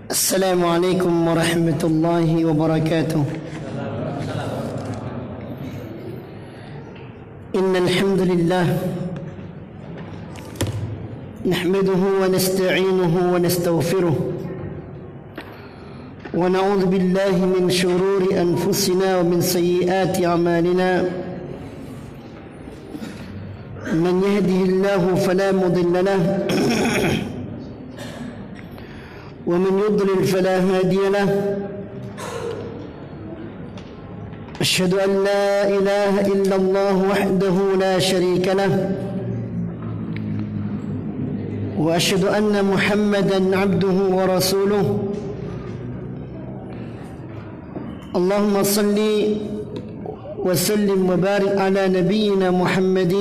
السلام عليكم ورحمة الله وبركاته. إن الحمد لله نحمده ونستعينه ونستغفره ونعوذ بالله من شرور أنفسنا ومن سيئات أعمالنا. من يهده الله فلا مضل له ومن يضلل فلا هادي له. أشهد أن لا إله إلا الله وحده لا شريك له وأشهد أن محمدا عبده ورسوله. اللهم صل وسلم وبارك على نبينا محمد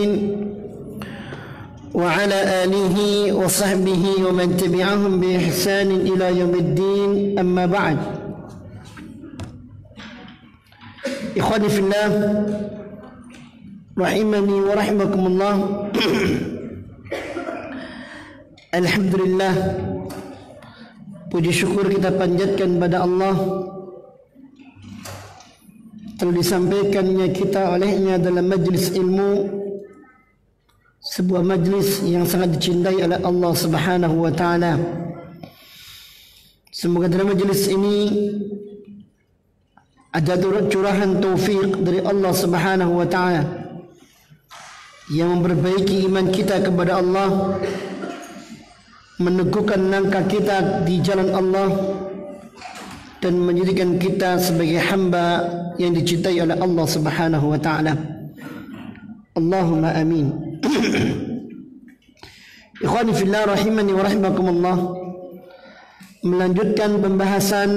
وعلى آله وصحبه ومن تبعهم بإحسان إلى يوم الدين. أما بعد. إخواني في الله رحمني ورحمكم الله. Alhamdulillah, puji syukur kita panjatkan pada Allah telah disampaikannya kita olehnya dalam majlis ilmu, sebuah majlis yang sangat dicintai oleh Allah Subhanahu wa taala. Semoga dalam majlis ini ada curahan taufik dari Allah Subhanahu wa taala yang memperbaiki iman kita kepada Allah, meneguhkan langkah kita di jalan Allah, dan menjadikan kita sebagai hamba yang dicintai oleh Allah Subhanahu wa taala. Allahumma amin. Ikhwani fillah rahimani wa rahimakumullah, melanjutkan pembahasan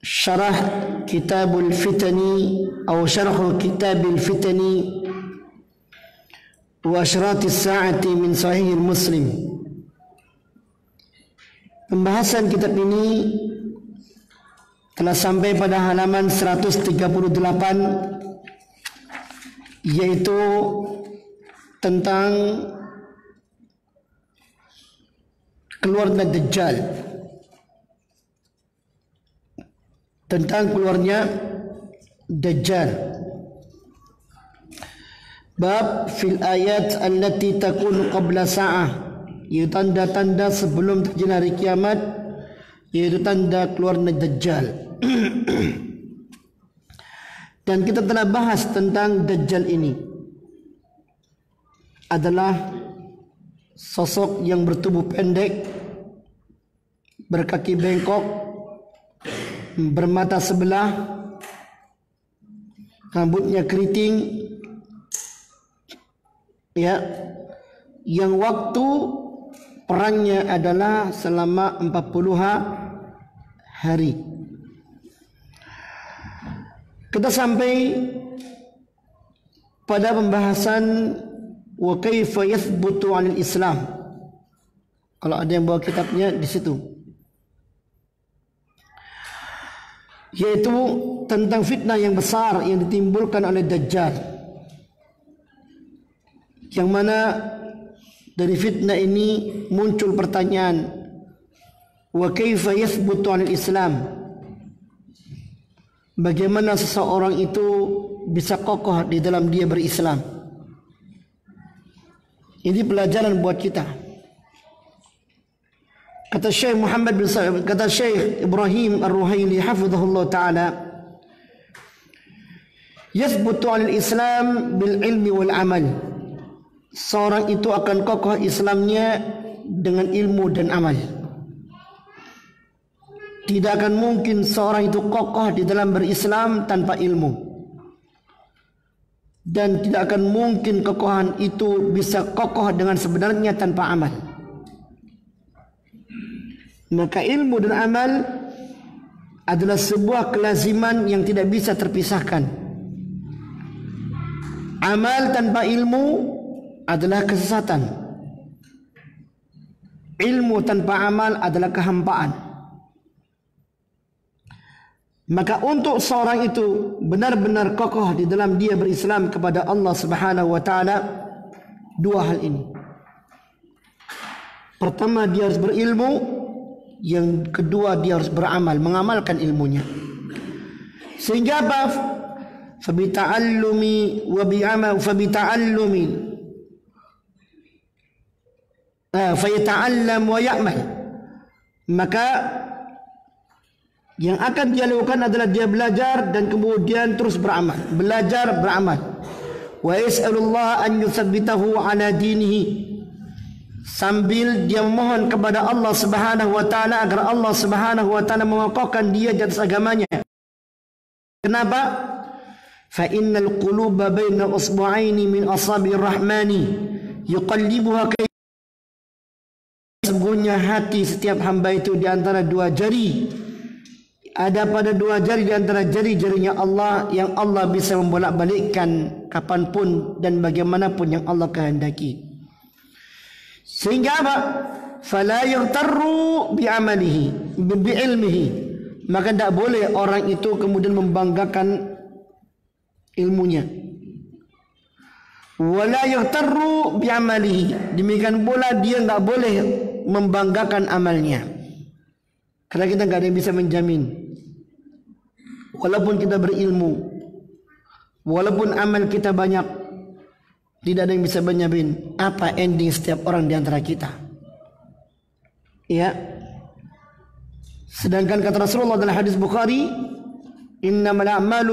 syarah Kitabul Fitani atau syarah Kitabil Fitani wa Asyratis Sa'ati min Sahih Muslim. Pembahasan kitab ini telah sampai pada halaman 138, yaitu tentang keluarnya Dajjal. Tentang keluarnya Dajjal. Bab fil ayat allati takunu qabla sa'ah, yaitu tanda-tanda sebelum terjadi hari kiamat, yaitu tanda keluarnya Dajjal. Dan kita telah bahas tentang Dajjal ini adalah sosok yang bertubuh pendek, berkaki bengkok, bermata sebelah, rambutnya keriting, ya, yang waktu perangnya adalah selama 40 hari. Kita sampai pada pembahasan wa kaifa yathbutu 'anil Islam. Kalau ada yang bawa kitabnya di situ, yaitu tentang fitnah yang besar yang ditimbulkan oleh Dajjal, yang mana dari fitnah ini muncul pertanyaan, wa kaifa yathbutu 'anil Islam, bagaimana seseorang itu bisa kokoh di dalam dia berislam. Ini pelajaran buat kita. Kata Syekh Muhammad bin Sa'id, kata Syekh Ibrahim Ar-Ruhaili hafizahullah taala, yathbutu 'alal Islam bil ilmi wal amal. Seorang itu akan kokoh Islamnya dengan ilmu dan amal. Tidak akan mungkin seorang itu kokoh di dalam berislam tanpa ilmu, dan tidak akan mungkin kokohan itu bisa kokoh dengan sebenarnya tanpa amal. Maka ilmu dan amal adalah sebuah kelaziman yang tidak bisa terpisahkan. Amal tanpa ilmu adalah kesesatan. Ilmu tanpa amal adalah kehampaan. Maka untuk seorang itu benar-benar kokoh di dalam dia berislam kepada Allah Subhanahu wa taala, dua hal ini. Pertama, dia harus berilmu, Yang kedua, dia harus beramal, mengamalkan ilmunya. Sehingga apa? Fabita'allumi wa bi'amal fabita'allumi fayata'allam wa ya'mal. Maka yang akan dia lakukan adalah dia belajar dan kemudian terus beramal. Belajar, beramal. Wa yas'alullah an yutsabbitahu ala dinihi. Sambil dia memohon kepada Allah Subhanahu wa taala agar Allah Subhanahu wa taala mengokohkan dia di atas agamanya. Kenapa? Fa innal quluba baina usbu'aini min asabi'ir rahmani yuqallibuha kay. Sesungguhnya hati setiap hamba itu di antara dua jari. Ada pada dua jari di antara jari-jarinya Allah yang Allah bisa membolak-balikkan kapanpun dan bagaimanapun yang Allah kehendaki. Sehingga apa? Fala yaghtarru bi'amalihi bi'ilmihi. Maka tidak boleh orang itu kemudian membanggakan ilmunya. Wala yaghtarru bi'amalihi. Demikian pula dia tidak boleh membanggakan amalnya. Karena kita tidak ada yang bisa menjamin. Walaupun kita berilmu, walaupun amal kita banyak, tidak ada yang bisa menjamin apa ending setiap orang di antara kita. Ya. Sedangkan kata Rasulullah dalam hadis Bukhari, innamal a'malu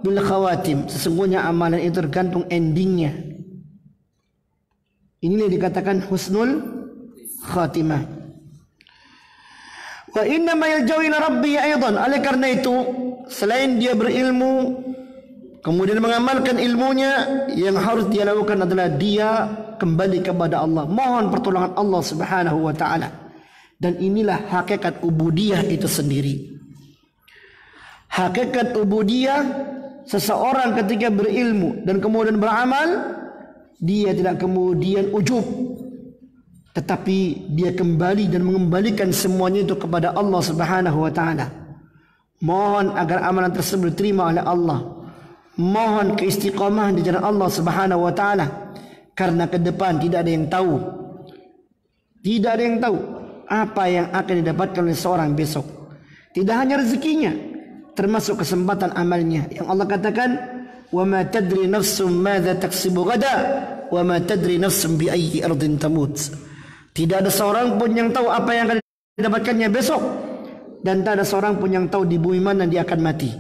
bil khawatim. Sesungguhnya amalan itu tergantung endingnya. Inilah dikatakan husnul khatimah. Wa inna ma yaljau ila rabbi aidan. Oleh karena itu, selain dia berilmu kemudian mengamalkan ilmunya, yang harus dia lakukan adalah dia kembali kepada Allah, mohon pertolongan Allah Subhanahu wa taala. Dan inilah hakikat ubudiyah itu sendiri. Hakikat ubudiyah, seseorang ketika berilmu dan kemudian beramal, dia tidak kemudian ujub, tetapi dia kembali dan mengembalikan semuanya itu kepada Allah Subhanahu wa taala. Mohon agar amalan tersebut diterima oleh Allah. Mohon keistiqamahan di jalan Allah Subhanahu wa taala. Karena ke depan tidak ada yang tahu. Tidak ada yang tahu apa yang akan didapatkan oleh seorang besok. Tidak hanya rezekinya, termasuk kesempatan amalnya. Yang Allah katakan, "Wa ma tadri nafsum madza taksibu ghada, wa ma tadri nafsum bi ayyi ardin tamut." Tidak ada seorang pun yang tahu apa yang akan didapatkannya besok, dan tak ada seorang pun yang tahu di bumi mana dia akan mati.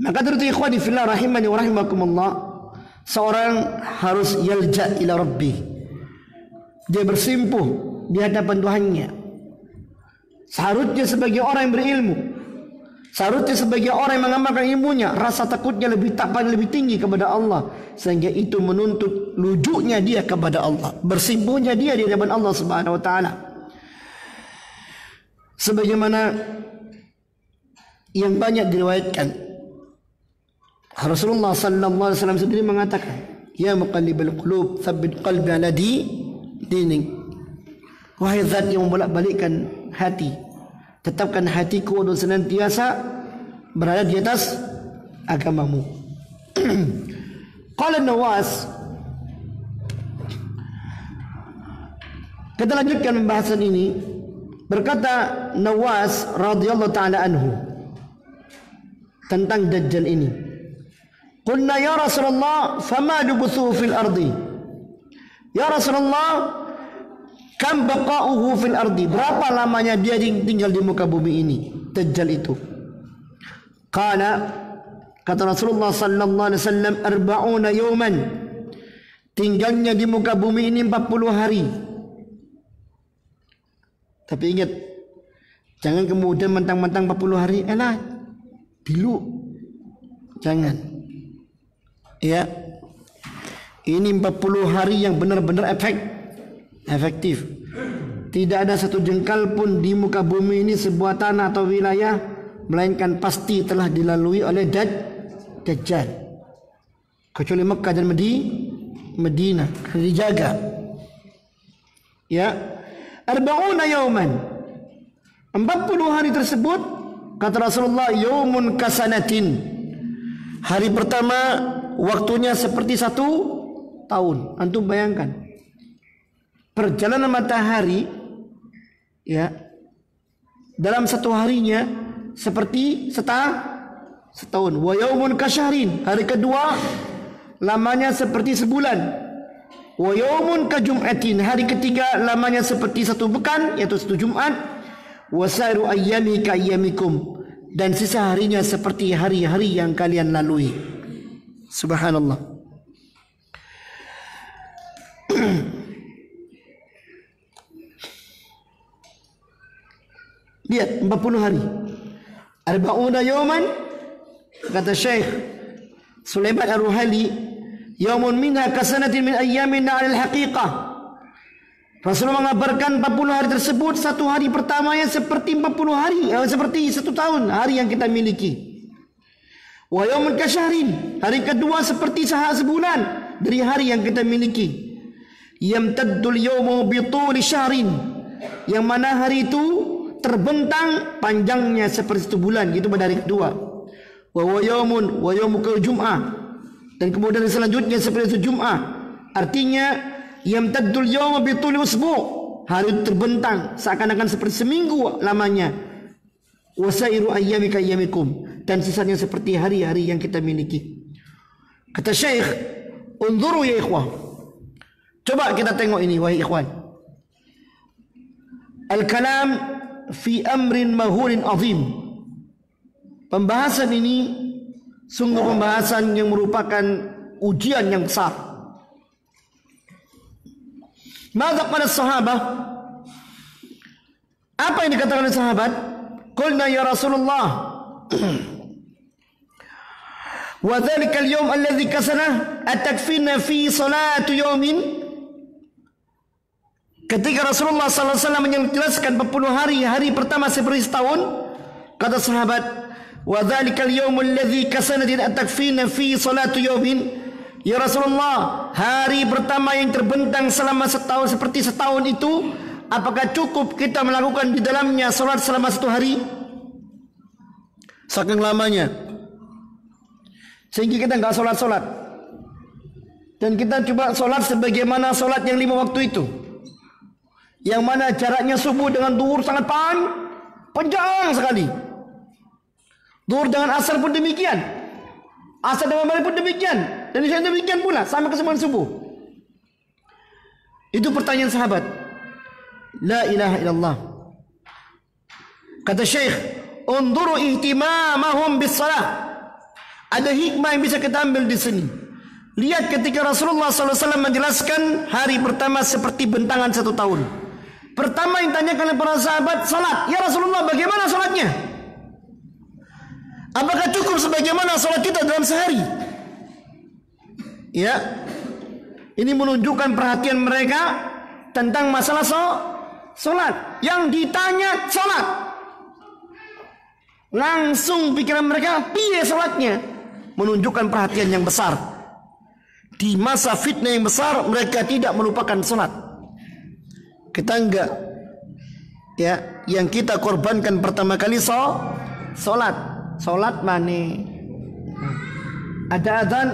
Maka terus ikhwani fillah rahimani wa rahimakumullah, seorang harus yalja ila rabbi. Dia bersimpuh di hadapan Tuhannya. Seharusnya sebagai orang yang berilmu, seharusnya sebagai orang yang mengamalkan ilmunya, rasa takutnya lebih tinggi kepada Allah, sehingga itu menuntut lujuknya dia kepada Allah, bersimpuhnya dia di hadapan Allah Subhanahu wa taala. Sebagaimana yang banyak diriwayatkan, Rasulullah sallallahu alaihi wasallam sendiri mengatakan, "Ya muqallibal qulub, tsabbit qalbi ala dinik." Wahai zat yang membolak-balikkan hati, tetapkan hatiku untuk senantiasa berada di atas agamamu. Qala Nawas, kita lanjutkan pembahasan ini. Berkata Nawas radhiyallahu taala anhu tentang Dajjal ini, "Qulna ya Rasulullah, fama lubuthu fil ardi?" Ya Rasulullah, kam baqa'uhu fil ardi? Berapa lamanya dia tinggal di muka bumi ini, Dajjal itu? Qala, kata Rasulullah sallallahu alaihi wasallam, 40 yawman. Tinggalnya di muka bumi ini 40 hari. Tapi ingat, jangan kemudian mentang-mentang 40 hari, dulu. Jangan. Ya. Ini 40 hari yang benar-benar efektif. Tidak ada satu jengkal pun di muka bumi ini, sebuah tanah atau wilayah, melainkan pasti telah dilalui oleh Dajjal. Kecuali Mekah dan Madinah, dijaga. Ya, 40 yauman. 40 hari tersebut, kata Rasulullah, yaumun kasanatin. Hari pertama waktunya seperti 1 tahun. Antum bayangkan, perjalanan matahari Ya. Dalam satu harinya seperti setahun. Wa yaumun kasyahrin. Hari kedua lamanya seperti sebulan. Wa yaumun kajum'atin. Hari ketiga lamanya seperti satu pekan, yaitu satu Jumat. Wa sairu ayyami ka ayyamikum. Dan sisa harinya seperti hari-hari yang kalian lalui. Subhanallah. Lihat 40 hari. Arba'una yawman, kata Syekh Sulaiman Ar-Ruhaili, yawmun minha kasanatin min ayyamin 'ala al-haqiqah. Rasulullah mengabarkan 40 hari tersebut, satu hari pertamanya seperti 40 hari, seperti satu tahun, hari yang kita miliki. Wa yawmun kasyahrin, hari kedua seperti sebulan dari hari yang kita miliki. Yamtaddul yawmu bituli syahrin, yang mana hari itu terbentang panjangnya seperti satu bulan, itu pada hari kedua. Wa yawmukal jum'ah, dan kemudian selanjutnya seperti itu Jum'ah. Artinya yamtaddul yawmu bituli usbu', hari itu terbentang seakan-akan seperti seminggu lamanya. Wasairu ayyami ka ayyamikum, dan sisanya seperti hari-hari yang kita miliki. Kata Syekh, unzuru ya ikhwah, coba kita tengok ini wahai ikhwan. Al-kalam fi amrin mahulin azim. Pembahasan ini sungguh pembahasan yang merupakan ujian yang besar. Maka pada sahabat, apa yang dikatakan oleh sahabat? Qulna ya Rasulullah, wa dhalika al-yawm alladhi kasana atakfina fi salatu yawmin. Ketika Rasulullah SAW menjelaskan 40 hari pertama seperti setahun, kata sahabat, wa dzalikal yaumul ladzi kasanatin atakfina fi salatu yawmin. Ya Rasulullah, hari pertama yang terbentang selama setahun seperti setahun itu, apakah cukup kita melakukan di dalamnya salat selama satu hari? Saking lamanya, sehingga kita enggak salat-salat, dan kita coba salat sebagaimana salat yang 5 waktu itu, yang mana jaraknya subuh dengan duhur sangat panjang sekali. Duhur dengan asar pun demikian, asar dengan maghrib pun demikian, dan isya demikian pula sampai kesemuan subuh. Itu pertanyaan sahabat. La ilaha illallah. Kata Syekh, unzuru ihtimamahum bis salah. Ada hikmah yang bisa kita ambil di sini. Lihat ketika Rasulullah SAW menjelaskan hari pertama seperti bentangan satu tahun. Pertama yang tanyakan oleh para sahabat, salat. Ya Rasulullah, bagaimana salatnya? Apakah cukup sebagaimana salat kita dalam sehari? Ya, ini menunjukkan perhatian mereka tentang masalah salat. Yang ditanya salat, langsung pikiran mereka piye salatnya, menunjukkan perhatian yang besar. Di masa fitnah yang besar, mereka tidak melupakan salat. Kita enggak, ya, yang kita korbankan pertama kali salat mana? Ada azan,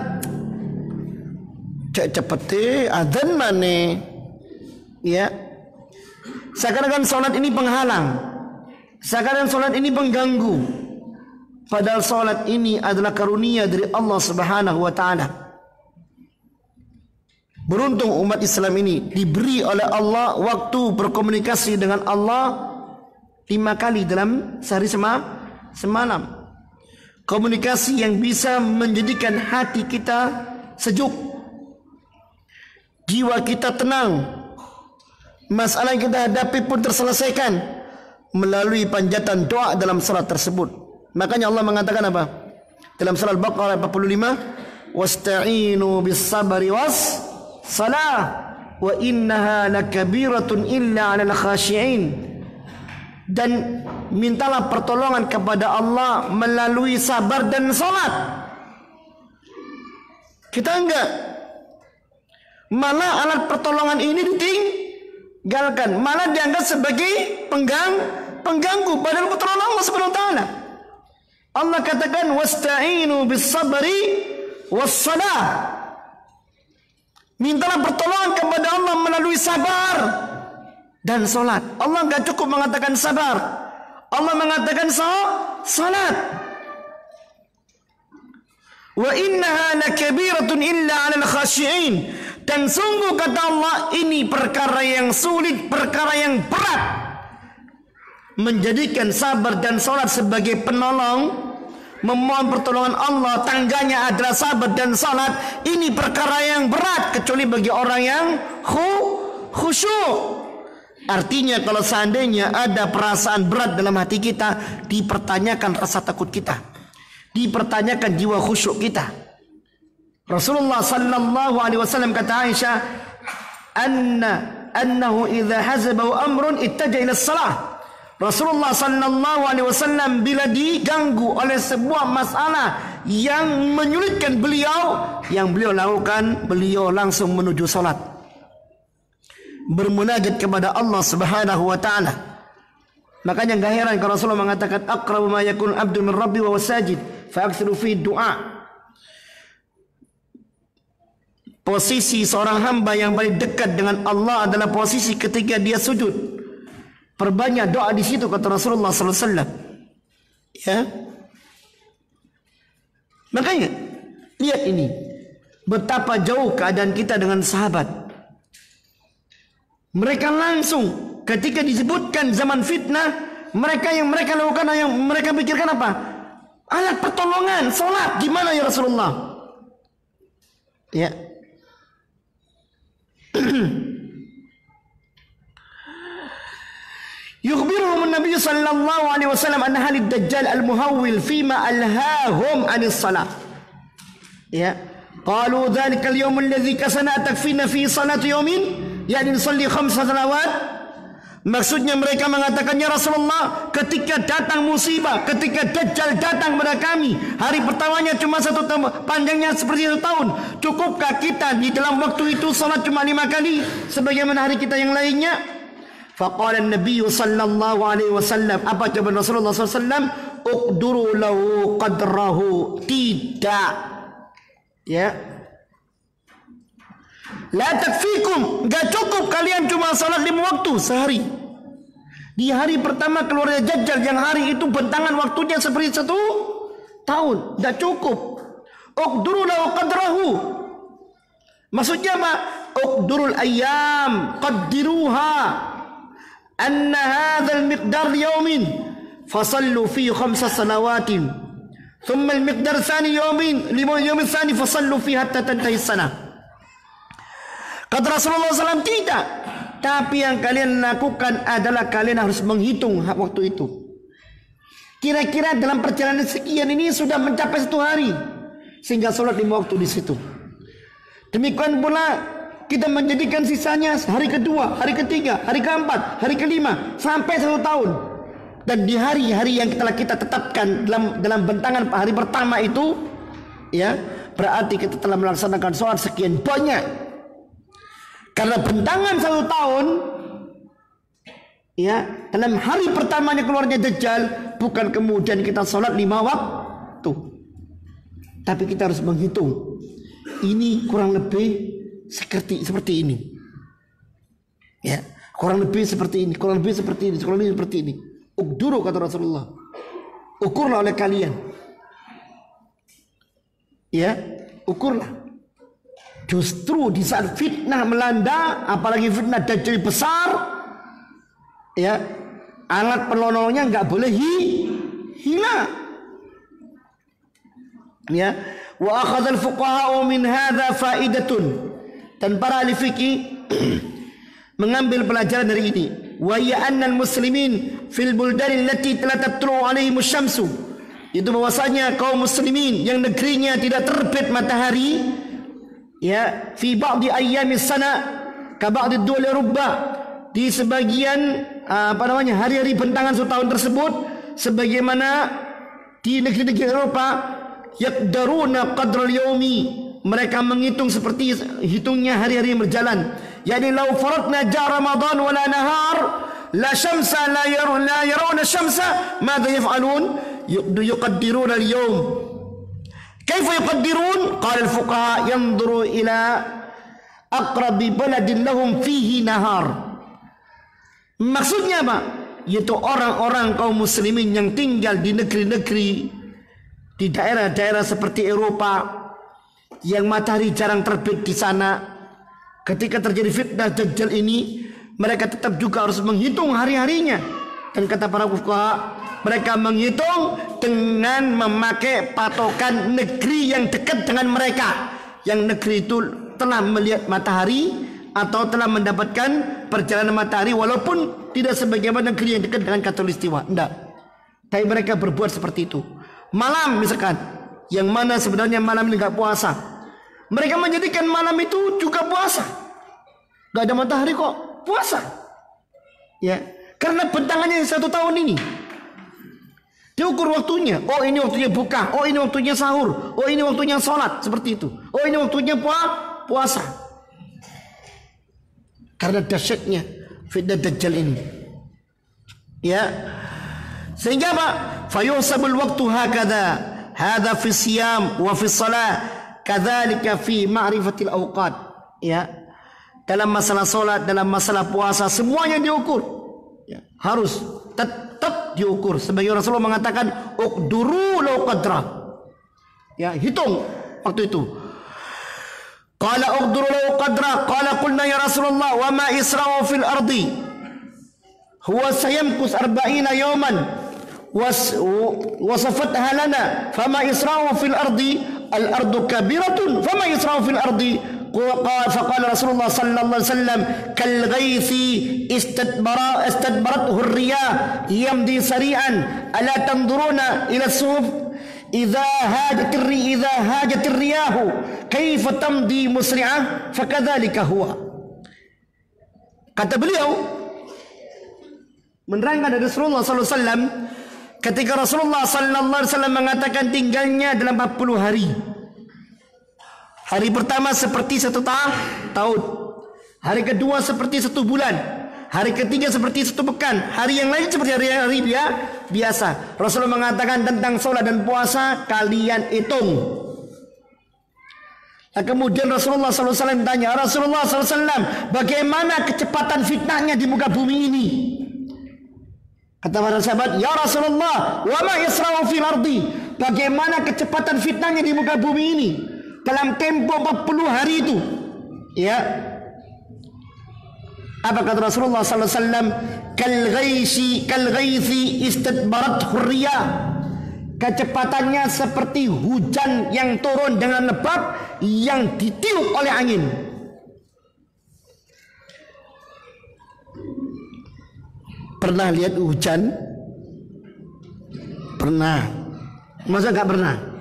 cepet azan mana? Ya, seakan-akan salat ini penghalang, seakan-akan salat ini pengganggu, padahal salat ini adalah karunia dari Allah Subhanahu wa taala. Beruntung umat Islam ini diberi oleh Allah waktu berkomunikasi dengan Allah 5 kali dalam sehari semalam. Komunikasi yang bisa menjadikan hati kita sejuk, jiwa kita tenang, masalah yang kita hadapi pun terselesaikan melalui panjatan doa dalam salat tersebut. Makanya Allah mengatakan apa? Dalam surah Al-Baqarah 45, wasta'inu bis sabri was salah wa innaha lakabiratun illa 'alal khashi'in. Dan mintalah pertolongan kepada Allah melalui sabar dan salat. Kita enggak, malah alat pertolongan ini ditinggalkan, malah dianggap sebagai pengganggu padahal pertolongan Allah Subhanahu wa taala. Allah katakan wasta'inu bis sabri was salah. Mintalah pertolongan kepada Allah melalui sabar dan salat. Allah enggak cukup mengatakan sabar. Allah mengatakan salat. Wa innaha lakabiratun illa 'alal khashi'in. Dan sungguh kata Allah, ini perkara yang sulit, perkara yang berat. Menjadikan sabar dan salat sebagai penolong, memohon pertolongan Allah, tangganya adalah sabar dan salat. Ini perkara yang berat kecuali bagi orang yang khusyuk. Artinya kalau seandainya ada perasaan berat dalam hati kita, dipertanyakan rasa takut kita, dipertanyakan jiwa khusyuk kita. Rasulullah sallallahu alaihi wasallam kata Aisyah, annahu idza hazabahu amrun ittaja ila salah. Rasulullah sallallahu alaihi wasallam bila diganggu oleh sebuah masalah yang menyulitkan beliau, yang beliau lakukan, beliau langsung menuju salat, bermunajat kepada Allah Subhanahu wa taala. Makanya enggak heran kalau Rasulullah mengatakan aqrabu ma yakun abdu min rabbi wa wasajid fa aktsiru fi du'a. Posisi seorang hamba yang paling dekat dengan Allah adalah posisi ketika dia sujud. Perbanyak doa di situ kata Rasulullah sallallahu alaihi wasallam. Ya. Makanya lihat ini betapa jauh keadaan kita dengan sahabat. Mereka langsung ketika disebutkan zaman fitnah, mereka lakukan, yang mereka pikirkan apa? Alat pertolongan, salat. Gimana ya Rasulullah? Ya. Yukhbiruhum an-nabiy sallallahu alaihi wasallam anna halid dajjal al-muhawwil fima alhahum anis salat. Ya. Qalu dhalika al-yawm alladhi kasana takfina fi salati yawmin, yani nusalli 5 salawat. Maksudnya mereka mengatakan, ya Rasulullah, ketika datang musibah, ketika Dajjal datang kepada kami, hari pertamanya cuma 1 tahun, panjangnya seperti 1 tahun. Cukupkah kita di dalam waktu itu salat cuma 5 kali sebagaimana hari kita yang lainnya? Faqala an-nabiy sallallahu alaihi wasallam, apa jawaban Rasulullah sallallahu alaihi wasallam? Uqduru lahu qadrahu. Tidak. Ya. La takfikum, enggak cukup kalian cuma salat 5 waktu sehari. Di hari pertama keluarnya Dajjal yang hari itu bentangan waktunya seperti 1 tahun, enggak cukup. Uqduru lahu qadrahu. Maksudnya apa? Uqdurul ayyam, qaddiruha. Anna hadzal miqdar yawmin fasallu fi 5 salawatin. Thumma al-miqdar thani yawmin, yawmin thani fasallu fi hatta tantahi as-sanah. Kata Rasulullah SAW, tidak. Tapi yang kalian lakukan adalah kalian harus menghitung waktu itu. Kira-kira dalam perjalanan sekian ini sudah mencapai 1 hari, sehingga sholat 5 waktu di situ. Demikian pula kita menjadikan sisanya hari kedua, hari ketiga, hari keempat, hari kelima, sampai 1 tahun. Dan di hari-hari yang telah kita tetapkan dalam bentangan hari pertama itu, ya, berarti kita telah melaksanakan sholat sekian banyak. Karena bentangan 1 tahun, ya, dalam hari pertamanya keluarnya Dajjal, bukan kemudian kita sholat 5 waktu, tapi kita harus menghitung. Ini kurang lebih seperti ini, ya, kurang lebih seperti ini, kurang lebih seperti ini, kurang lebih seperti ini. Uqduru kata Rasulullah, ukurlah oleh kalian, ya, ukurlah. Justru di saat fitnah melanda, apalagi fitnah Dajjal besar, ya, alat penolongnya nggak boleh hilang. Ya, wa akhadha al-fuqaha min hadza faidatun. Dan para ahli fikih mengambil pelajaran dari ini. Wa ya annal muslimin fil buldan allati la tatlu alaihim asy-syamsu. Itu bahwasanya kaum muslimin yang negerinya tidak terbit matahari, ya, fi ba'di ayyamis sana ka ba'di ad-dul Eropa, di sebagian hari-hari bentangan 1 tahun tersebut, sebagaimana di negeri-negeri Eropa, yaqdaruna qadral yaumi, mereka menghitung seperti hitungnya hari-hari yang berjalan. Yani law faradna ja Ramadan wala nahar la syamsa la yarawna syamsa madza yaf'alun yuqaddiruna al-yawm. Kaifa yuqaddirun? Qala al-fuqaha yanzuru ila aqrabi baladin lahum fihi nahar. Maksudnya apa? Yaitu orang-orang kaum muslimin yang tinggal di negeri-negeri, di daerah-daerah seperti Eropa yang matahari jarang terbit di sana. Ketika terjadi fitnah Dajjal ini, mereka tetap juga harus menghitung hari-harinya. Dan kata para fuqaha, mereka menghitung dengan memakai patokan negeri yang dekat dengan mereka. Yang negeri itu telah melihat matahari atau telah mendapatkan perjalanan matahari, walaupun tidak sebagaimana negeri yang dekat dengan khatulistiwa. Tidak. Tapi mereka berbuat seperti itu. Malam misalkan, yang mana sebenarnya malam ini nggak puasa, mereka menjadikan malam itu juga puasa. Gak ada matahari kok, puasa. Ya, karena bentangannya 1 tahun ini. Diukur waktunya. Oh, ini waktunya buka. Oh, ini waktunya sahur. Oh, ini waktunya sholat. Seperti itu. Oh, ini waktunya puasa. Karena dahsyatnya fitnah Dajjal ini. Ya. Sehingga apa? Fayusabul waktu hakadha. Hadha fi siyam wa fi salat. Kadzalika fi ma'rifatil awqat. Ya. Dalam masalah solat, dalam masalah puasa, semuanya diukur. Ya. Harus tetap diukur. Sebagai Rasulullah mengatakan, uqduru law qadra. Ya, hitung waktu itu. Qala uqduru law qadra. Qala qulna ya Rasulullah, wa ma isra'u fil ardi huwa sayamkus 40 yawman wasafatha lana fama isra'u fil ardi al ardu kabiratun fama isra'u fil ardi. فقال رسول الله صلى الله عليه وسلم كالغيث استدبرته الرياح يمضي سريعا ألا تنظرون إلى الصحف إذا هاجت الرياح كيف تمضي مسرعة فكذلك هو. Kata beliau menerangkan dari Rasulullah SAW, ketika Rasulullah SAW mengatakan tinggalnya dalam 40 hari. Hari pertama seperti 1 tahun. Hari kedua seperti 1 bulan. Hari ketiga seperti 1 pekan. Hari yang lain seperti hari-hari biasa. Rasulullah mengatakan tentang sholat dan puasa, kalian hitung. Nah, kemudian Rasulullah SAW tanya, Rasulullah SAW, bagaimana kecepatan fitnahnya di muka bumi ini? Kata para sahabat, ya Rasulullah, wa ma yasra'u fil ardi. Bagaimana kecepatan fitnahnya di muka bumi ini? Dalam tempo 40 hari itu. Ya. Apa kata Rasulullah sallallahu alaihi wasallam? Kalghaisi istadbarathu riyah. Kecepatannya seperti hujan yang turun dengan lebat yang ditiup oleh angin. Pernah lihat hujan? Pernah. Masa enggak pernah?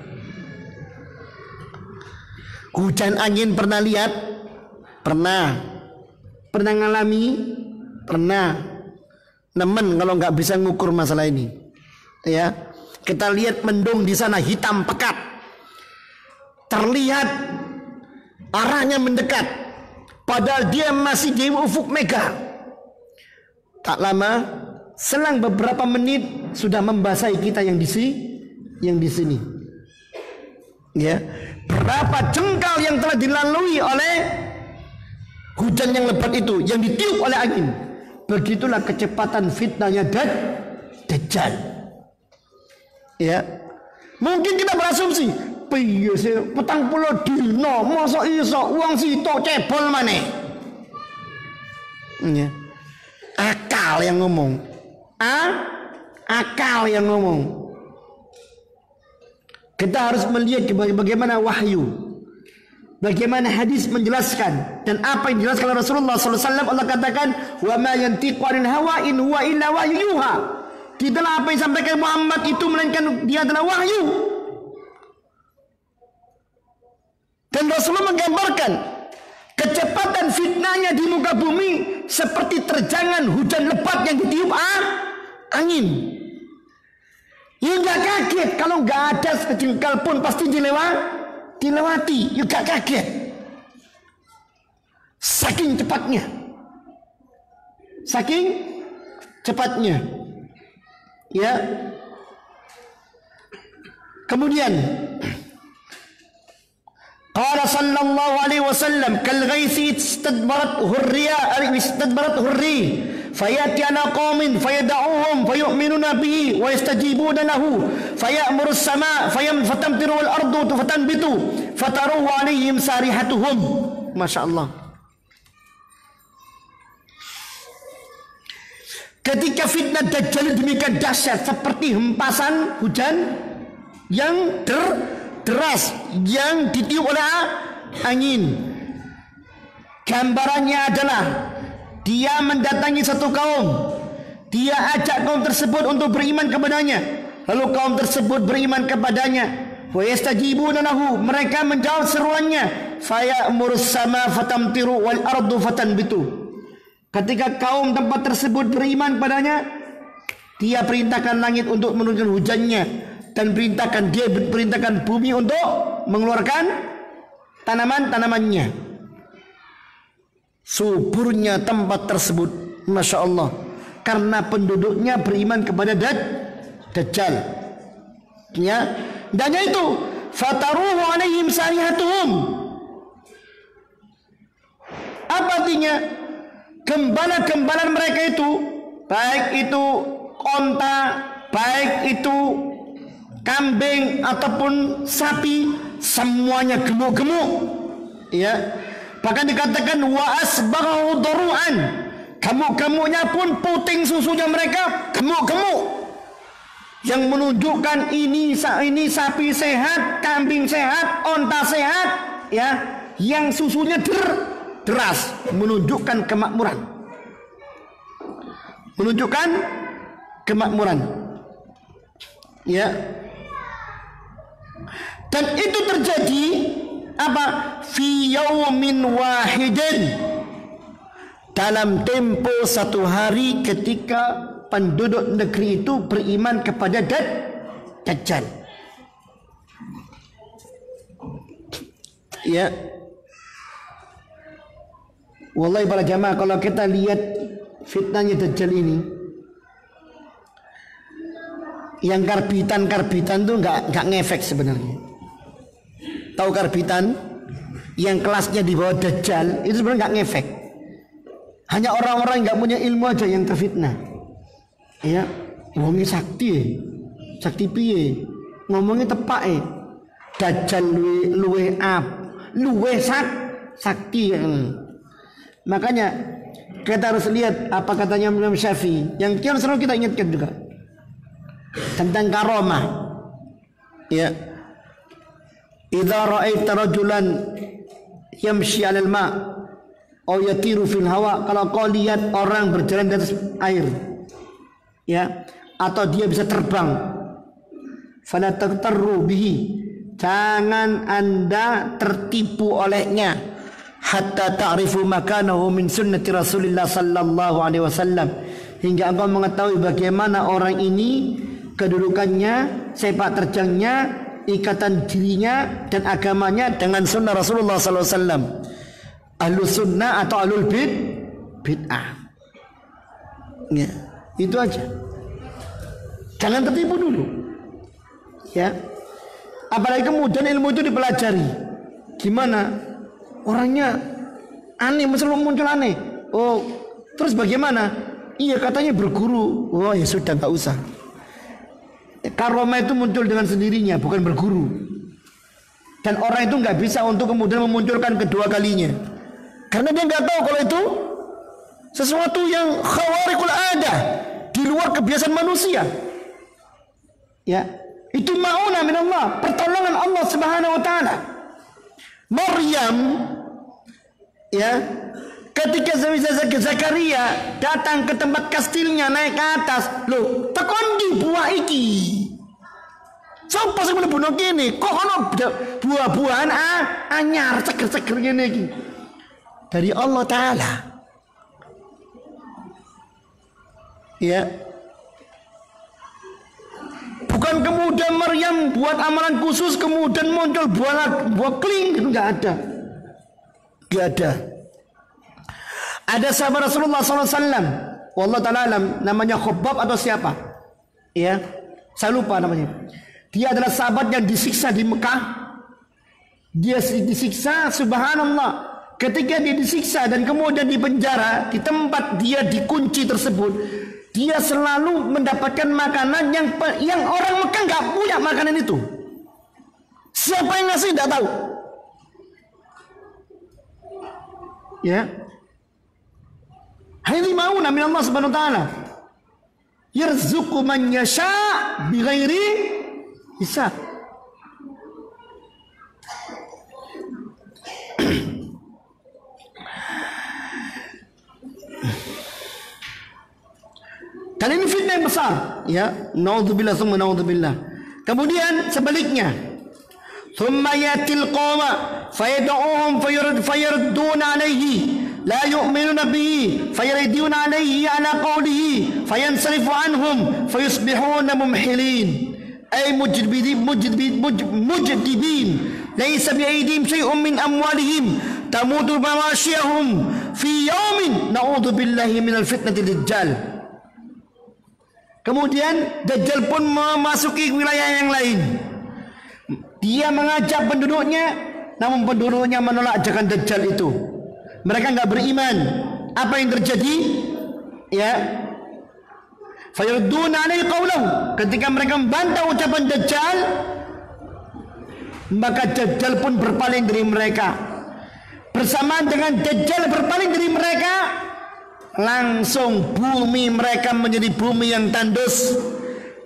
Hujan angin pernah lihat? Pernah. Pernah ngalami? Pernah. Nemen kalau nggak bisa ngukur masalah ini. Ya, kita lihat mendung di sana hitam pekat. Terlihat arahnya mendekat. Padahal dia masih di ufuk mega. Tak lama, selang beberapa menit sudah membasahi kita yang di sini. Ya. Berapa jengkal yang telah dilalui oleh hujan yang lebat itu, yang ditiup oleh angin. Begitulah kecepatan fitnahnya Dajjal. Ya. Mungkin kita berasumsi, piye sih 40 dino masa iso uang sitok cebol maneh. Ya. Akal yang ngomong. Akal yang ngomong. Kita harus melihat bagaimana wahyu, bagaimana hadis menjelaskan, dan apa yang dijelaskan oleh Rasulullah SAW. Allah katakan, wa ma yantiqu 'anil hawa in huwa illa wahyuha. Tidaklah apa yang disampaikan Muhammad itu melainkan dia adalah wahyu. Dan Rasulullah menggambarkan kecepatan fitnahnya di muka bumi seperti terjangan hujan lebat yang ditiup angin. Ya gak kaget kalau gak ada sejengkal pun pasti dilewati. Ya gak kaget. Saking cepatnya. Ya. Kemudian qala sallallahu alaihi wasallam kal ghaisi istadbarathu ar-rih fayati ala qaumin fayad'uhum fayu'minuna bihi wa yastajibuna lahu fayamuru as-sama' fatamtiru wal ardu fatanbitu fataruhu alaihim sarihatuhum. Masyaallah. Ketika fitnah Dajjal demikian dahsyat seperti hempasan hujan yang deras yang ditiup oleh angin. Gambarannya adalah dia mendatangi satu kaum, dia ajak kaum tersebut untuk beriman kepadanya, lalu kaum tersebut beriman kepadanya. Wa yastajibuna lahu, mereka menjawab seruannya. Fayamurus sama fatamtiru wal ardu fatanbitu. Ketika kaum tempat tersebut beriman padanya, dia perintahkan langit untuk menurunkan hujannya dan perintahkan bumi untuk mengeluarkan tanaman-tanamannya. Suburnya tempat tersebut, masya Allah, karena penduduknya beriman kepada Dajjal. Ya, dan itu fataruhu alaihim sarihatuhum. Apa artinya? Gembala-gembalan mereka itu, baik itu onta, baik itu kambing ataupun sapi, semuanya gemuk-gemuk. Ya, bahkan dikatakan wa asbaghu duru'an, gemuk-gemuknya pun puting susunya mereka gemuk-gemuk, yang menunjukkan ini sapi sehat, kambing sehat, onta sehat, ya, yang susunya deras, menunjukkan kemakmuran. Ya. Dan itu terjadi apa? Fi yaumin wahidin, dalam tempo satu hari ketika penduduk negeri itu beriman kepada Dajjal. Ya. Wallahi para jamaah, kalau kita lihat fitnahnya Dajjal ini, yang karbitan tuh nggak ngefek sebenarnya. Tahu karbitan yang kelasnya di bawah Dajjal itu sebenarnya nggak ngefek. Hanya orang-orang nggak punya ilmu aja yang terfitnah. Ya, ngomongnya sakti piye, ngomongnya tepak Dajjal luwe sakti. Makanya kita harus lihat apa katanya Imam Syafi'i yang selalu kita ingatkan juga tentang karamah. Ya, idza ra'aita rajulan yamshi 'alal ma' aw yatiru fil hawa, kalau kau lihat orang berjalan di atas air, ya, atau dia bisa terbang, fala taqtarru bihi, jangan Anda tertipu olehnya, hatta ta'rifu makanahu min sunnati Rasulillah sallallahu alaihi wasallam, hingga engkau mengetahui bagaimana orang ini, kedudukannya, sepak terjangnya, ikatan dirinya dan agamanya dengan sunnah Rasulullah sallallahu alaihi wasallam. Ahlus sunnah atau ahlul bid'ah. Ya, itu aja. Jangan tertipu dulu. Ya. Apalagi kemudian ilmu itu dipelajari. Gimana? Orangnya aneh, selalu muncul aneh. Oh, terus bagaimana? Iya, katanya berguru. Oh, ya sudah, tak usah. Karomah itu muncul dengan sendirinya, bukan berguru. Dan orang itu nggak bisa untuk kemudian memunculkan kedua kalinya, karena dia nggak tahu kalau itu sesuatu yang khawariqul adah, di luar kebiasaan manusia. Ya, itu ma'unah min Allah, pertolongan Allah Subhanahu wa taala. Maryam, ya, ketika Zakaria datang ke tempat kastilnya, naik ke atas, loh, tekondi buah iki. Siapa sih boleh bunuh gini? Kok ono buah-buahan anyar seger-seger gini iki? Dari Allah Taala. Ya. Bukan kemudian Maryam buat amalan khusus kemudian muncul buah kling, itu nggak ada. Nggak ada. Ada sahabat Rasulullah SAW, wallahu ta'ala alam, namanya Khabbab atau siapa? Ya, saya lupa namanya. Dia adalah sahabat yang disiksa di Mekah. Dia disiksa, subhanallah, ketika dia disiksa dan kemudian dipenjara, di tempat dia dikunci tersebut, dia selalu mendapatkan makanan yang orang Mekah nggak punya makanan itu. Siapa yang ngasih tidak tahu. Ya. Hal mauna min Allah Subhanahu wa taala. Yarzuqu man yasha bighairi hisab. Dan ini fitnah yang besar, ya. Naudzubillah tsumma naudzubillah. Kemudian sebaliknya, thumma yatil qawma fayad'uhum fayarudduna alaihi la yu'minuna bihi fayariduna alaihi ala qawlihi fayansarifu anhum fayusbihuna mumhilin ay mujribin laysa bi'aydihim syai'un min amwalihim tamutu mawashiyahum fi yawmin na'udzubillahi minal fitnati dajjal. Kemudian Dajjal pun memasuki wilayah yang lain. Dia mengajak penduduknya, namun penduduknya menolak ajakan Dajjal itu. Mereka enggak beriman. Apa yang terjadi? Ya. Fayurduna alaihi qawlahu. Ketika mereka membantah ucapan Dajjal, maka Dajjal pun berpaling dari mereka. Bersamaan dengan Dajjal berpaling dari mereka, langsung bumi mereka menjadi bumi yang tandus,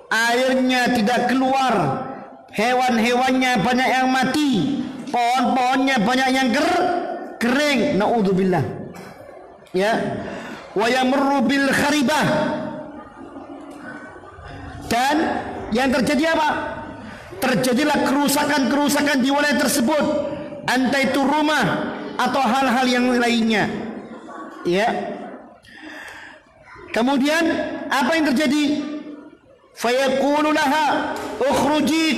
airnya tidak keluar, hewan-hewannya banyak yang mati, pohon-pohonnya banyak yang kering. Naudzubillah. Ya. Wa yamurru bil kharibah. Dan yang terjadi apa? Terjadilah kerusakan-kerusakan di wilayah tersebut, entah itu rumah atau hal-hal yang lainnya. Ya. Kemudian apa yang terjadi? Fayaqulu laha ukhruji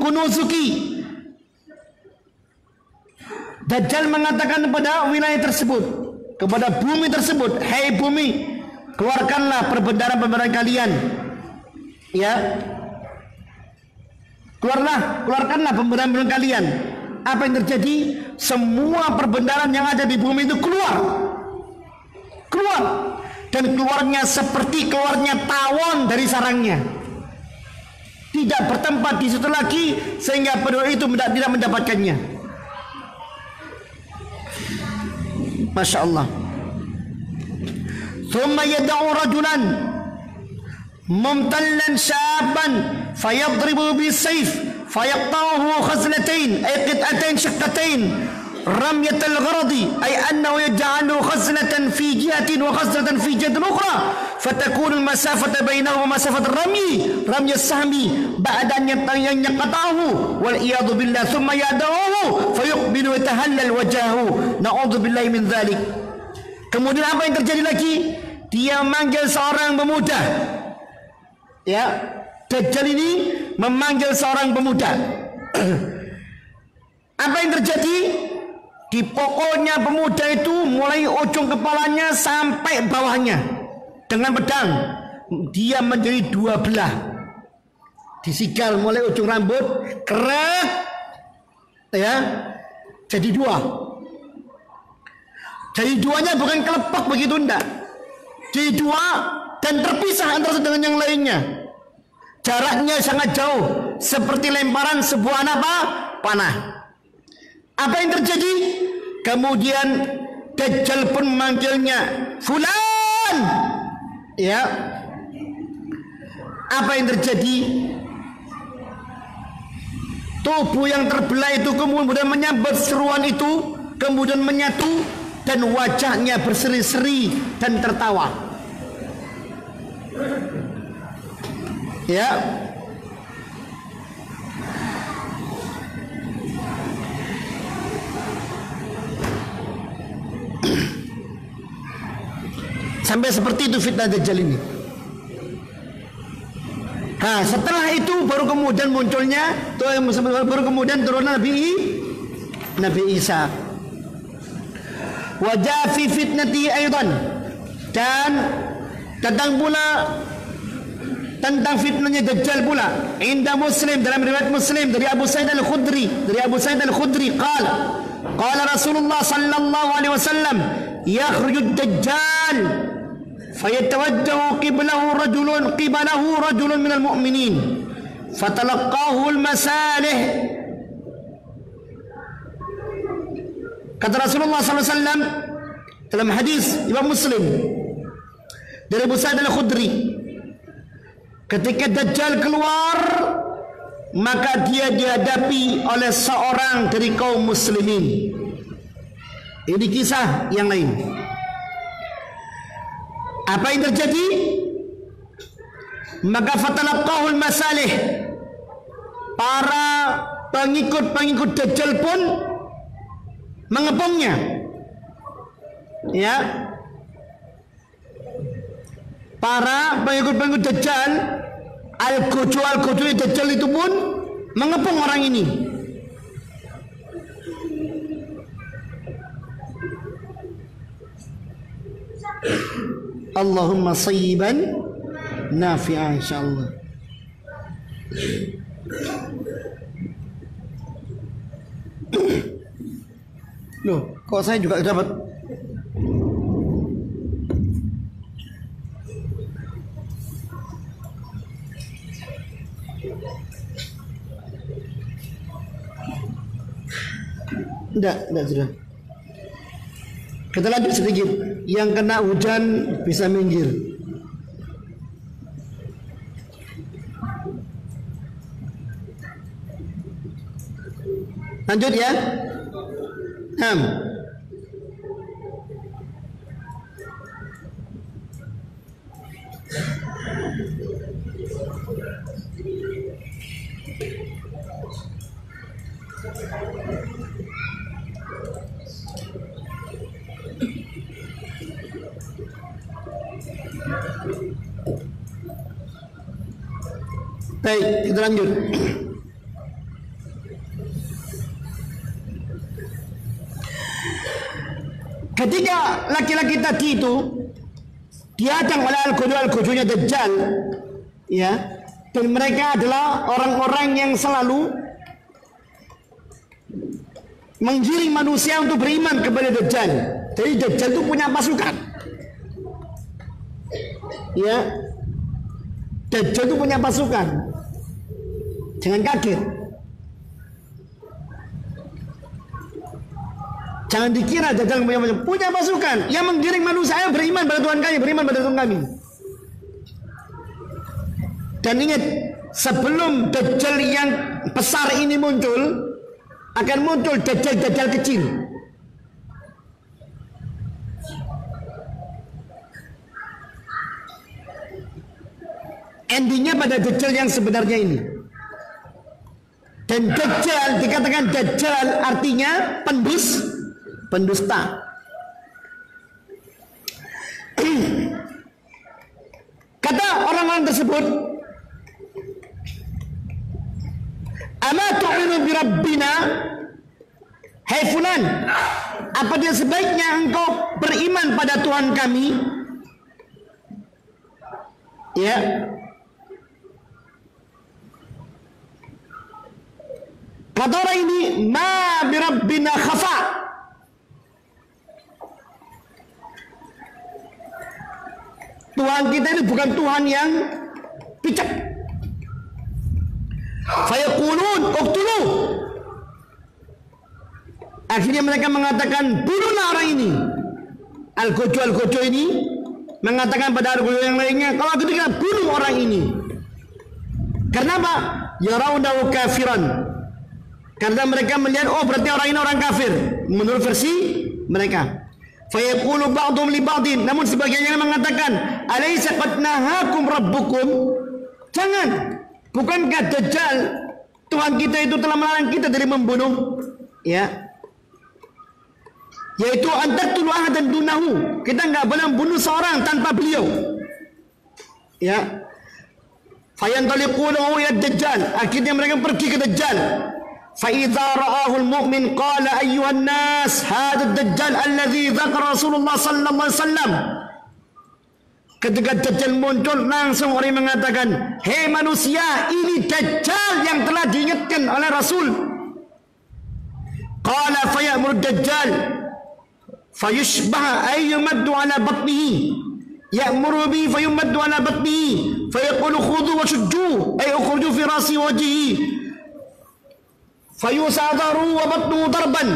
kunuzuki. Dajjal mengatakan kepada wilayah tersebut, kepada bumi tersebut, hai bumi, keluarkanlah perbendaharaan kalian. Ya. Keluarkanlah perbendaharaan kalian. Apa yang terjadi? Semua perbendaharaan yang ada di bumi itu keluar, dan keluarnya seperti keluarnya tawon dari sarangnya, tidak bertempat di situ lagi, sehingga penduduk itu tidak mendapatkannya. Masya Allah. Thumma yad'u rajulan mumtallan syaban fayadribu bisayf فيقطعه خزلتين أي قطعتين شقتين رمية الغرض أي أنه يجعله خزلة في جهة وخزلة في جهة أخرى فتكون المسافة بينهما مسافة رمي السهم بعد أن يقطعه والعياذ بالله ثم يدعوه فيقبل ويتهلل وجهه نعوذ بالله من ذلك. Kemudian apa yang terjadi lagi? Dia memanggil seorang pemuda. Ya. Dajjal ini memanggil seorang pemuda. Apa yang terjadi? Di pokoknya pemuda itu mulai ujung kepalanya sampai bawahnya dengan pedang. Dia menjadi dua belah. Disigal mulai ujung rambut, keret, ya, jadi dua. Jadi duanya bukan kelepek begitu, enggak. Jadi dua dan terpisah antara satu dengan yang lainnya. Jaraknya sangat jauh, seperti lemparan sebuah panah. Apa yang terjadi? Kemudian Dajjal pun memanggilnya, Fulan. Ya. Apa yang terjadi? Tubuh yang terbelah itu kemudian menyambut seruan itu, kemudian menyatu, dan wajahnya berseri-seri dan tertawa. Ya. Sampai seperti itu fitnah Dajjal ini. Nah, setelah itu baru kemudian munculnya, baru kemudian turun Nabi Isa. Wajah fi fitnati aidan, dan datang pula tentang fitnahnya Dajjal pula. Inda Muslim, dalam riwayat Muslim dari Abu Sa'id Al-Khudri, qala Rasulullah sallallahu alaihi wasallam, yakhruju Dajjal fayatawajjahu qiblahu rajulun minal mu'minin fatalaqahu al-masalih. Kata Rasulullah sallallahu alaihi wasallam dalam hadis Imam Muslim dari Abu Sa'id Al-Khudri, ketika Dajjal keluar, maka dia dihadapi oleh seorang dari kaum muslimin. Ini kisah yang lain. Apa yang terjadi? Maka fatalaqahul masalih, para pengikut Dajjal pun mengepungnya. Ya, para pengikut Dajjal, al-kucu Dajjal itu pun mengepung orang ini. Allahumma sayyiban nafi'ah insyaallah. Loh, kok saya juga dapat? Enggak sudah. Kita lanjut sedikit. Yang kena hujan bisa minggir. Lanjut ya. Baik, kita lanjut. Ketika laki-laki tadi itu dihadang oleh al-kucu-nya Dajjal, ya, dan mereka adalah orang-orang yang selalu menggiring manusia untuk beriman kepada Dajjal. Jadi Dajjal itu punya pasukan. Ya, Dajjal itu punya pasukan. Jangan kaget. Jangan dikira Dajjal punya pasukan yang menggiring manusia beriman pada Tuhan kami, Dan ingat, sebelum Dajjal yang besar ini muncul, akan muncul Dajjal kecil. Endingnya pada Dajjal yang sebenarnya ini. Dan Dajjal, dikatakan Dajjal artinya pendusta. Kata orang-orang tersebut, ama tu'minu bi rabbina, hai fulan, apa dia sebaiknya engkau beriman pada Tuhan kami? Ya. Kata orang ini, ma bi rabbina khafa. Tuhan kita ini bukan Tuhan yang picak. Fayaqulun uqtulu. Akhirnya mereka mengatakan, bunuhlah orang ini. Al-Kucu ini mengatakan pada Al-Kucu yang lainnya, kalau ketika bunuh orang ini. Karena apa? Yarawnahu kafiran. Karena mereka melihat, oh berarti orang ini orang kafir menurut versi mereka. Fayaqulu ba'dhum li ba'din, namun sebagiannya mengatakan, alaysa qad nahakum rabbukum? Jangan, bukankah Dajjal Tuhan kita itu telah melarang kita dari membunuh? Ya, yaitu antaqtulu ahadan dunahu, kita enggak boleh membunuh seorang tanpa beliau. Ya, fayantaliquna ila Dajjal, akhirnya mereka pergi ke Dajjal. فإذا رآه المؤمن قال أيها الناس هذا الدجال الذي ذكر رسول الله صلى الله عليه وسلم. Ketika Dajjal muncul, langsung orang mengatakan, hei manusia, ini Dajjal yang telah diingatkan oleh Rasul. Qala fayamur Dajjal fayushbah ayyumaddu ala batnihi, ya'muru bi fayumaddu ala batnihi fayaqulu khudhu wa shujju ay ukhruju fi rasi wajhihi fayusadaru wa batnu darban.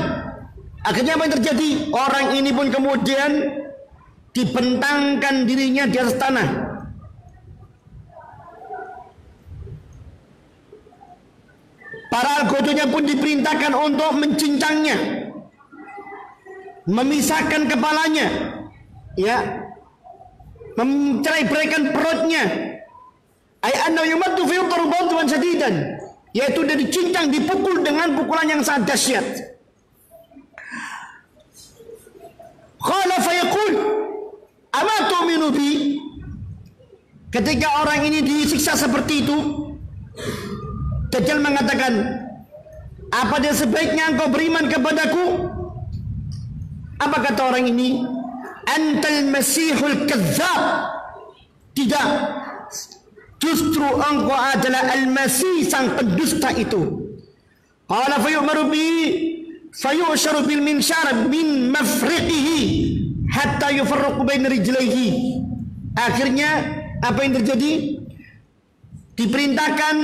Akhirnya apa yang terjadi? Orang ini pun kemudian dibentangkan dirinya di atas tanah. Para algodonya pun diperintahkan untuk mencincangnya, memisahkan kepalanya, ya, mencerai-beraikan perutnya. Ay anna yumaddu fi darban shadidan, yaitu dia dicincang, dipukul dengan pukulan yang sangat dahsyat. Qala fayaqul ama tu'minu bi. Ketika orang ini disiksa seperti itu, Dajjal mengatakan, apa dia sebaiknya engkau beriman kepadaku? Apa kata orang ini? Antal masihul kadzdzab. Tidak, justru engkau adalah al-masih, sang pendusta itu. Qala fayu'maru bi fayusharu bil minshar min mafriqihi hatta yufarraqu baina rijlaihi. Akhirnya apa yang terjadi? Diperintahkan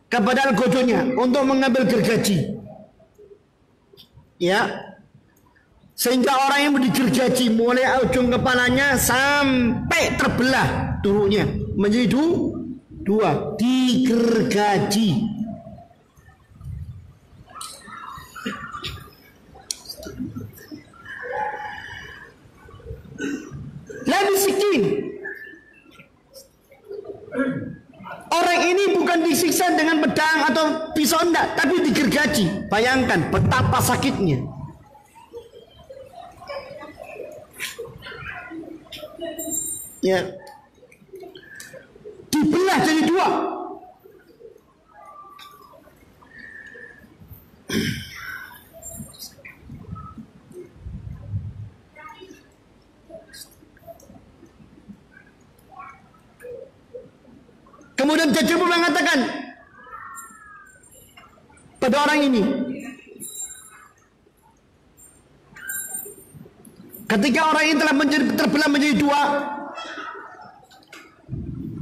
kepada algodonya untuk mengambil gergaji, ya, sehingga orang yang digergaji mulai ujung kepalanya sampai terbelah tubuhnya menjadi dua, digergaji. La bisikin. Orang ini bukan disiksa dengan pedang atau pisau, enggak, tapi digergaji. Bayangkan betapa sakitnya. Ya. Dibelah jadi dua. Kemudian Dajjal pun mengatakan pada orang ini, ketika orang ini telah terbelah menjadi dua,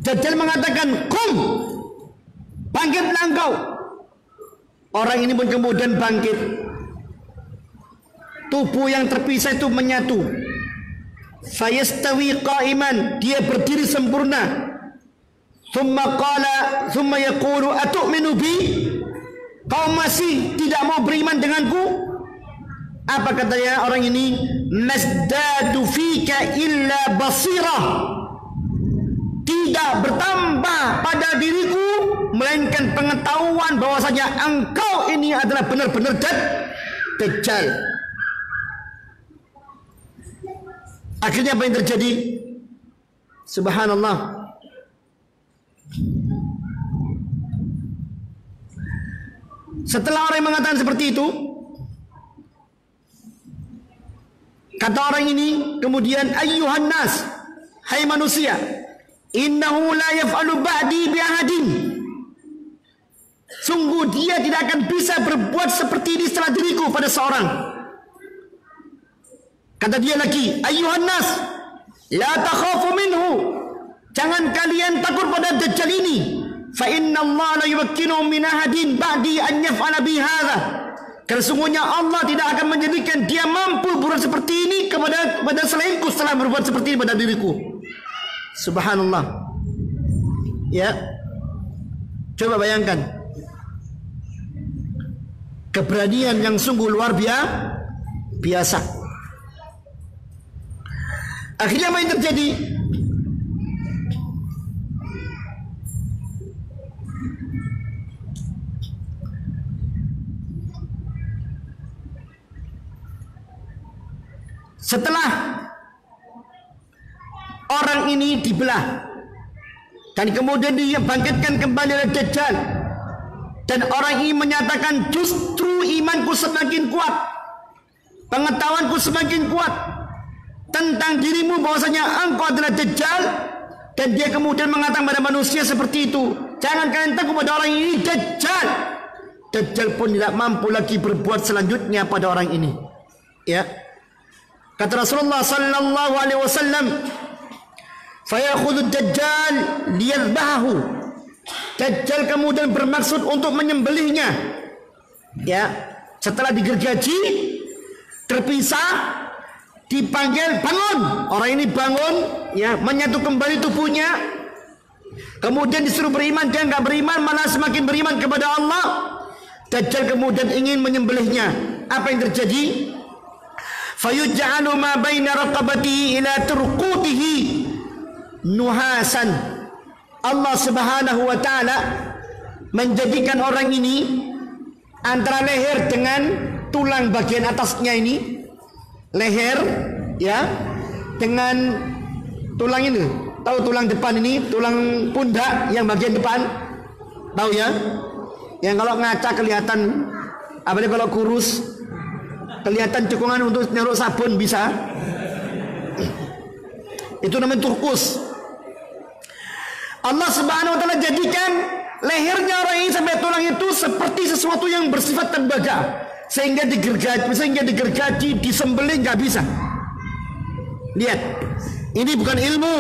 Dajjal mengatakan, "Qum, bangkitlah engkau." Orang ini pun kemudian bangkit. Tubuh yang terpisah itu menyatu. Fayastawi qa'iman, dia berdiri sempurna. Thumma yaqulu atu'minu bi? Kau masih tidak mau beriman denganku? Apa katanya orang ini? Masdadu fika illa basirah. Tidak bertambah pada diriku melainkan pengetahuan bahwasanya engkau ini adalah benar-benar Dajjal. Akhirnya apa yang terjadi? Subhanallah. Setelah orang yang mengatakan seperti itu, kata orang ini kemudian, ayyuhan nas, hai manusia, innahu la yaf'alu ba'di bi'ahadin. Sungguh dia tidak akan bisa berbuat seperti ini setelah diriku pada seorang. Kata dia lagi, ayyuhan nas, la takhafu minhu. Jangan kalian takut pada Dajjal ini. Fa inna Allah la yumakkinu min ahadin ba'di an yaf'ala bi hadza. Karena sungguhnya Allah tidak akan menjadikan dia mampu berbuat seperti ini kepada selainku setelah berbuat seperti ini pada diriku. Subhanallah. Ya. Coba bayangkan. Keberanian yang sungguh luar biasa. Akhirnya apa yang terjadi? Setelah orang ini dibelah dan kemudian dibangkitkan kembali oleh Dajjal, dan orang ini menyatakan, justru imanku semakin kuat, pengetahuanku semakin kuat, tentang dirimu bahwasanya engkau adalah Dajjal, dan dia kemudian mengatakan pada manusia seperti itu, jangan kalian takut pada orang ini Dajjal. Dajjal pun tidak mampu lagi berbuat selanjutnya pada orang ini. Ya, kata Rasulullah sallallahu alaihi wasallam, fayakhudhu Dajjal liyadhbahu. Dajjal kemudian bermaksud untuk menyembelihnya. Ya, setelah digergaji, terpisah, dipanggil, bangun. Orang ini bangun, ya, menyatu kembali tubuhnya. Kemudian disuruh beriman, dia enggak beriman, malah semakin beriman kepada Allah. Dajjal kemudian ingin menyembelihnya. Apa yang terjadi? Fayuj'alu ma baina raqabatihi ila turqutihi nuhasan. Allah Subhanahu wa taala menjadikan orang ini antara leher dengan tulang bagian atasnya ini, leher, ya, dengan tulang ini, tahu tulang depan ini, tulang pundak yang bagian depan, tahu ya, yang kalau ngaca kelihatan, apalagi kalau kurus kelihatan cekungan untuk naruh sabun bisa, itu namanya turkus. Allah Subhanahu wa taala jadikan lehernya orang ini sampai tulang itu seperti sesuatu yang bersifat tembaga, sehingga digergaji, disembelih nggak bisa. Lihat, ini bukan ilmu,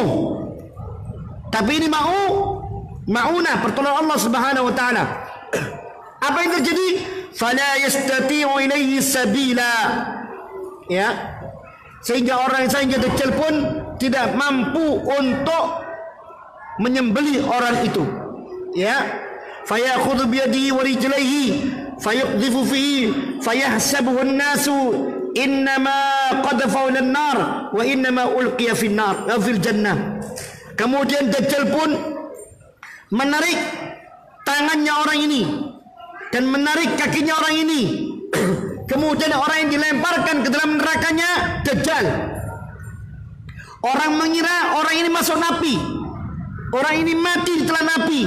tapi ini ma'unah, pertolongan Allah Subhanahu wa taala. Apa yang terjadi? Fala yastati'u ilaihi sabila. Ya. Sehingga Dajjal pun tidak mampu untuk menyembelih orang itu. Ya. Fayakhudhu biyadihi wa rijlaihi fayuqdhifu fihi fayahsabuhu an-nasu innama qadhafahu lan-nar wa innama ulqiya fin-nar wa fil jannah. Kemudian Dajjal pun menarik tangannya orang ini dan menarik kakinya orang ini. Kemudian orang yang dilemparkan ke dalam nerakanya Dajjal. Orang mengira orang ini masuk api, orang ini mati di telan api.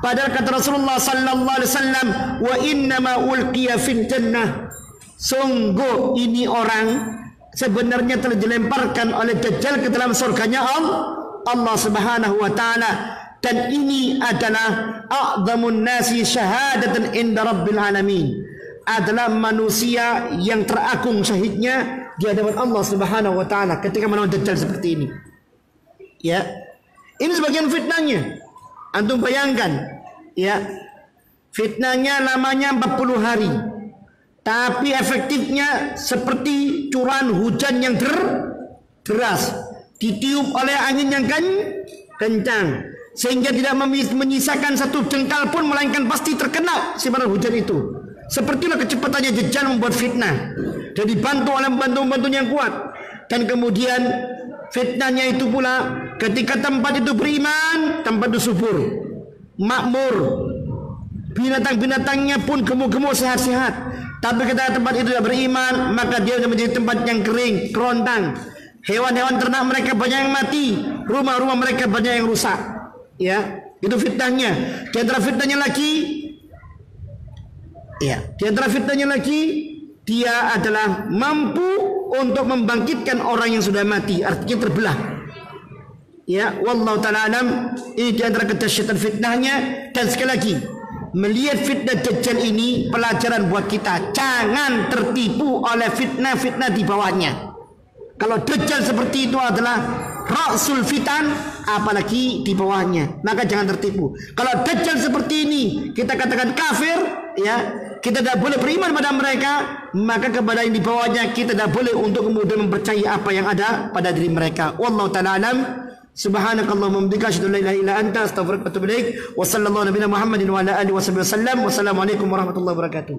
Padahal kata Rasulullah sallallahu alaihi wasallam, wa innama ulqiya fil jannah. Sungguh ini orang sebenarnya telah dilemparkan oleh Dajjal ke dalam surganya Allah Subhanahu wa taala. Dan ini adalah a'zamun nasi syahadatan inda rabbil alamin, adalah manusia yang teragung syahidnya di hadapan Allah Subhanahu wa taala ketika melawan Dajjal seperti ini. Ya. Ini sebagian fitnahnya. Antum bayangkan, ya. Fitnahnya lamanya 40 hari. Tapi efektifnya seperti curahan hujan yang deras, ditiup oleh angin yang kencang, sehingga tidak menyisakan satu jengkal pun, melainkan pasti terkena simpanan hujan itu. Sepertilah kecepatannya Dajjal membuat fitnah, dan dibantu oleh pembantu-pembantu yang kuat. Dan kemudian fitnahnya itu pula ketika tempat itu beriman, tempat itu subur, makmur, binatang-binatangnya pun gemuk-gemuk, sehat-sehat. Tapi ketika tempat itu tidak beriman, maka dia menjadi tempat yang kering, kerontang. Hewan-hewan ternak mereka banyak yang mati, rumah-rumah mereka banyak yang rusak. Ya, itu fitnahnya. Di antara fitnahnya lagi, dia adalah mampu untuk membangkitkan orang yang sudah mati, artinya terbelah. Ya, wallahu taala alam. Ini di antara kedahsyatan fitnahnya. Dan sekali lagi, melihat fitnah Dajjal ini pelajaran buat kita, jangan tertipu oleh fitnah-fitnah di bawahnya. Kalau Dajjal seperti itu adalah Rasul fitan, apalagi di bawahnya, maka jangan tertipu. Kalau Dajjal seperti ini kita katakan kafir, ya, kita tidak boleh beriman pada mereka, maka kepada yang di bawahnya kita tidak boleh untuk kemudian mempercayai apa yang ada pada diri mereka. Wallahu ta'ala alam. Subhanakallahumma wa bihamdika asyhadu an la ilaha illa anta astaghfiruka wa atubu ilaik. Wa sallallahu nabiyana Muhammadin wa ala alihi wasallam. Wassalamualaikum warahmatullahi wabarakatuh.